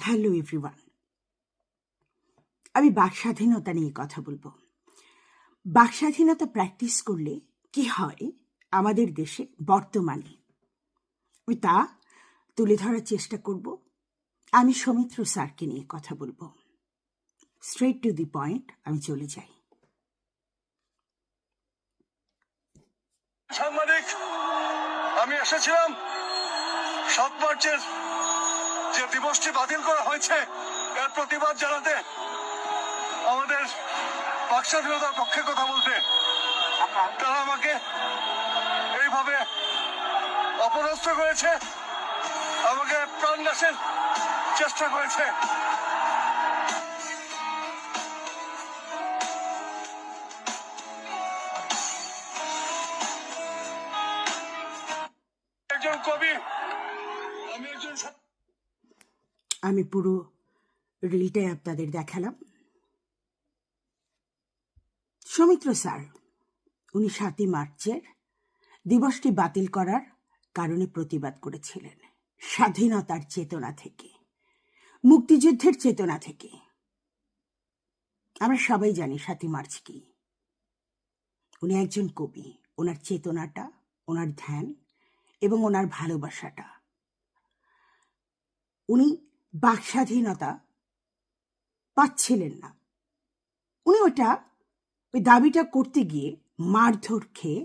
Hello everyone, আমি বাক স্বাধীনতা নিয়ে কথা বলবো। বাক স্বাধীনতা প্র্যাকটিস করলে কি হয় আমাদের দেশে বর্তমানে, আমি তা তুলে ধরার চেষ্টা করব। আমি সৌমিত্র স্যারকে নিয়ে কথা বলবো। স্ট্রেট টু দি পয়েন্ট আমি চলে যাই। সাংবাদিক, আমি এসেছিলাম ৭ মার্চের যে দিবসটি বাতিল করা হয়েছে এর প্রতিবাদ জানাতে, আমাদের বাক স্বাধীনতার পক্ষে কথা বলতে। তারা আমাকে এইভাবে অপদস্থ করেছে, আমাকে প্রাণনাশের চেষ্টা করেছে। একজন কবি, আমি পুরো রিলটাই আপনাদের দেখালাম। সৌমিত্র স্যার উনি ৭ই মার্চের দিবসটি বাতিল করার কারণে প্রতিবাদ করেছিলেন স্বাধীনতার চেতনা থেকে, মুক্তিযুদ্ধের চেতনা থেকে। আমরা সবাই জানি ৭ই মার্চ কি। উনি একজন কবি, ওনার চেতনাটা, ওনার ধ্যান এবং ওনার ভালোবাসাটা, উনি বাক স্বাধীনতা পাচ্ছিলেন না। উনি ওই দাবিটা করতে গিয়ে মারধর খেয়ে